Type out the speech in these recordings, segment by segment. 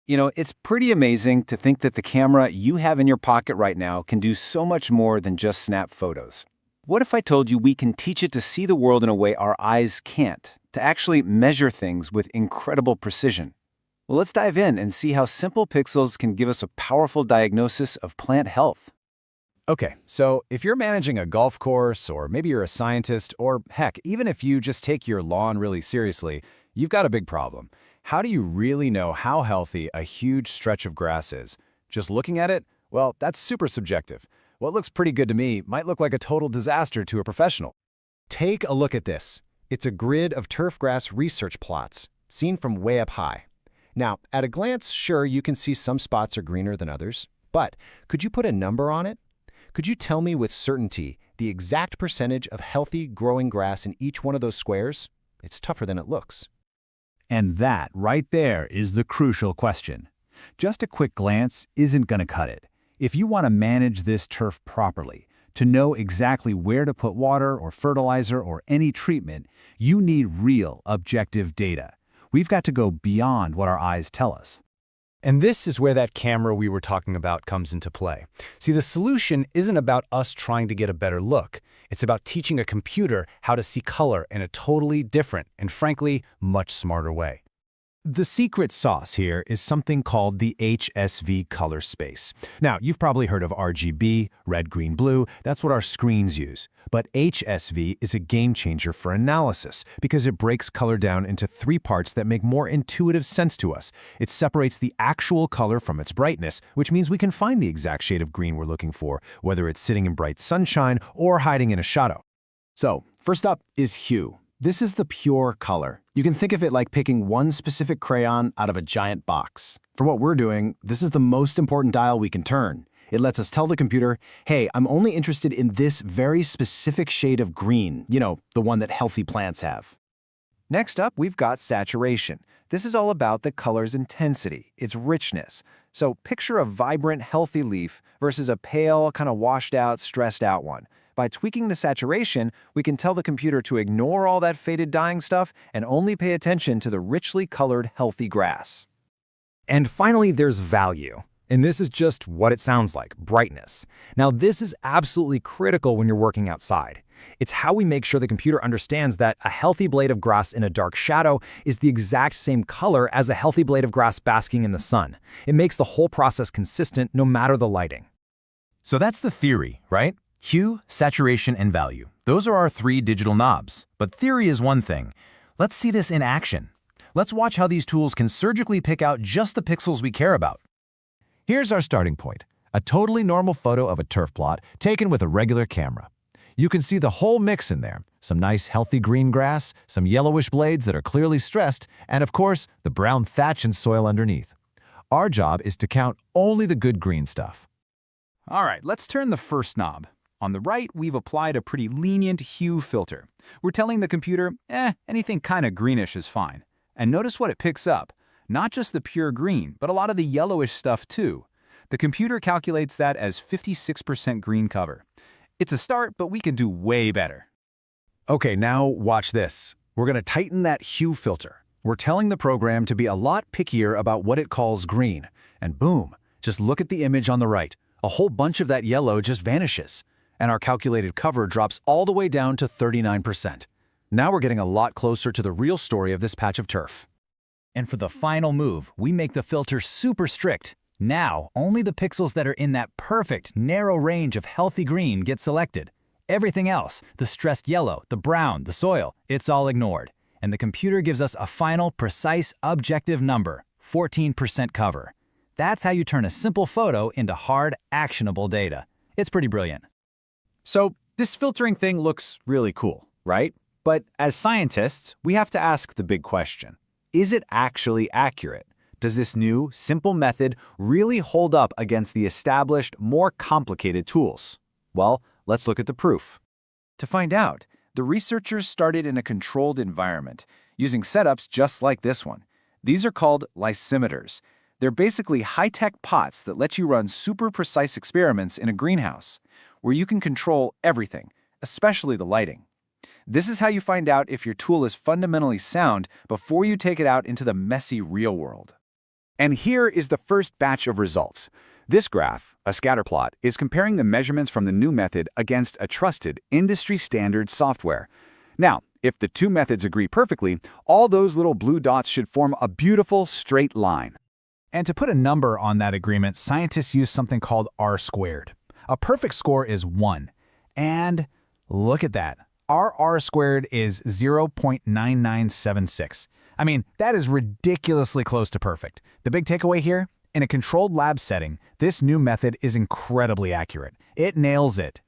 It's pretty amazing to think that the camera you have in your pocket right now can do so much more than just snap photos. What if I told you we can teach it to see the world in a way our eyes can't, to actually measure things with incredible precision? Well, let's dive in and see how simple pixels can give us a powerful diagnosis of plant health. Okay, so if you're managing a golf course, or maybe you're a scientist, or heck, even if you just take your lawn really seriously, you've got a big problem. How do you really know how healthy a huge stretch of grass is? Just looking at it? Well, that's super subjective. What looks pretty good to me might look like a total disaster to a professional. Take a look at this. It's a grid of turfgrass research plots, seen from way up high. Now, at a glance, sure, you can see some spots are greener than others, but could you put a number on it? Could you tell me with certainty the exact percentage of healthy growing grass in each one of those squares? It's tougher than it looks. And that right there is the crucial question. Just a quick glance isn't going to cut it. If you want to manage this turf properly, to know exactly where to put water or fertilizer or any treatment, you need real objective data. We've got to go beyond what our eyes tell us. And this is where that camera we were talking about comes into play. See, the solution isn't about us trying to get a better look. It's about teaching a computer how to see color in a totally different and, frankly, much smarter way. The secret sauce here is something called the HSV color space. Now, you've probably heard of RGB, red, green, blue. That's what our screens use. But HSV is a game changer for analysis because it breaks color down into three parts that make more intuitive sense to us. It separates the actual color from its brightness, which means we can find the exact shade of green we're looking for, whether it's sitting in bright sunshine or hiding in a shadow. So, first up is hue. This is the pure color. You can think of it like picking one specific crayon out of a giant box. For what we're doing, this is the most important dial we can turn. It lets us tell the computer, hey, I'm only interested in this very specific shade of green, the one that healthy plants have. Next up, we've got saturation. This is all about the color's intensity, its richness. So picture a vibrant, healthy leaf versus a pale, kind of washed out, stressed out one. By tweaking the saturation, we can tell the computer to ignore all that faded dying stuff and only pay attention to the richly colored, healthy grass. And finally, there's value. And this is just what it sounds like, brightness. Now, this is absolutely critical when you're working outside. It's how we make sure the computer understands that a healthy blade of grass in a dark shadow is the exact same color as a healthy blade of grass basking in the sun. It makes the whole process consistent no matter the lighting. So that's the theory, right? Hue, saturation, and value. Those are our three digital knobs. But theory is one thing. Let's see this in action. Let's watch how these tools can surgically pick out just the pixels we care about. Here's our starting point, a totally normal photo of a turf plot taken with a regular camera. You can see the whole mix in there, some nice healthy green grass, some yellowish blades that are clearly stressed, and of course, the brown thatch and soil underneath. Our job is to count only the good green stuff. All right, let's turn the first knob. On the right, we've applied a pretty lenient hue filter. We're telling the computer, anything kind of greenish is fine. And notice what it picks up. Not just the pure green, but a lot of the yellowish stuff too. The computer calculates that as 56% green cover. It's a start, but we can do way better. Okay, now watch this. We're going to tighten that hue filter. We're telling the program to be a lot pickier about what it calls green. And boom, just look at the image on the right. A whole bunch of that yellow just vanishes. And our calculated cover drops all the way down to 39%. Now we're getting a lot closer to the real story of this patch of turf. And for the final move, we make the filter super strict. Now, only the pixels that are in that perfect, narrow range of healthy green get selected. Everything else, the stressed yellow, the brown, the soil, it's all ignored. And the computer gives us a final, precise, objective number, 14% cover. That's how you turn a simple photo into hard, actionable data. It's pretty brilliant. So this filtering thing looks really cool, right? But as scientists, we have to ask the big question. Is it actually accurate? Does this new, simple method really hold up against the established, more complicated tools? Well, let's look at the proof. To find out, the researchers started in a controlled environment, using setups just like this one. These are called lysimeters. They're basically high-tech pots that let you run super precise experiments in a greenhouse, where you can control everything, especially the lighting. This is how you find out if your tool is fundamentally sound before you take it out into the messy real world. And here is the first batch of results. This graph, a scatter plot, is comparing the measurements from the new method against a trusted, industry-standard software. Now, if the two methods agree perfectly, all those little blue dots should form a beautiful straight line. And to put a number on that agreement, scientists use something called R-squared. A perfect score is 1. And look at that. Our R-squared is 0.9976. I mean, that is ridiculously close to perfect. The big takeaway here? In a controlled lab setting, this new method is incredibly accurate. It nails it.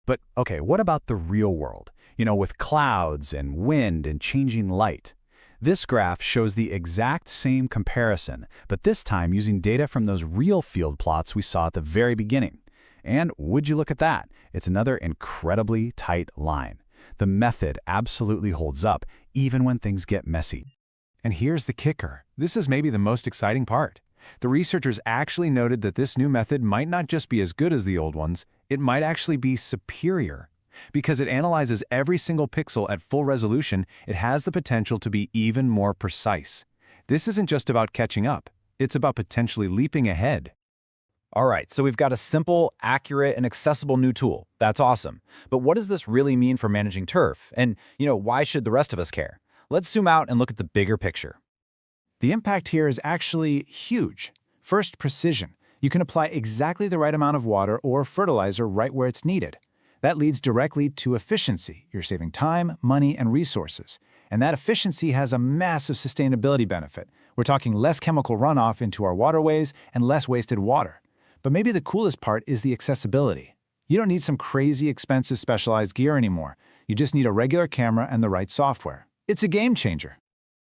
But okay, what about the real world? With clouds and wind and changing light. This graph shows the exact same comparison, but this time using data from those real field plots we saw at the very beginning. And would you look at that? It's another incredibly tight line. The method absolutely holds up, even when things get messy. And here's the kicker. This is maybe the most exciting part. The researchers actually noted that this new method might not just be as good as the old ones, it might actually be superior. Because it analyzes every single pixel at full resolution, it has the potential to be even more precise. This isn't just about catching up, it's about potentially leaping ahead. All right, so we've got a simple, accurate, and accessible new tool. That's awesome. But what does this really mean for managing turf? And, why should the rest of us care? Let's zoom out and look at the bigger picture. The impact here is actually huge. First, precision. You can apply exactly the right amount of water or fertilizer right where it's needed. That leads directly to efficiency. You're saving time, money, and resources. And that efficiency has a massive sustainability benefit. We're talking less chemical runoff into our waterways and less wasted water. But maybe the coolest part is the accessibility. You don't need some crazy expensive specialized gear anymore. You just need a regular camera and the right software. It's a game changer.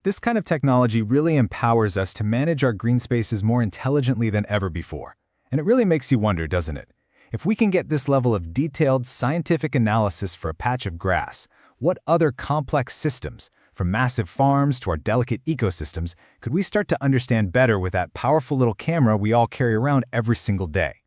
This kind of technology really empowers us to manage our green spaces more intelligently than ever before. And it really makes you wonder, doesn't it? If we can get this level of detailed scientific analysis for a patch of grass, what other complex systems, from massive farms to our delicate ecosystems, could we start to understand better with that powerful little camera we all carry around every single day?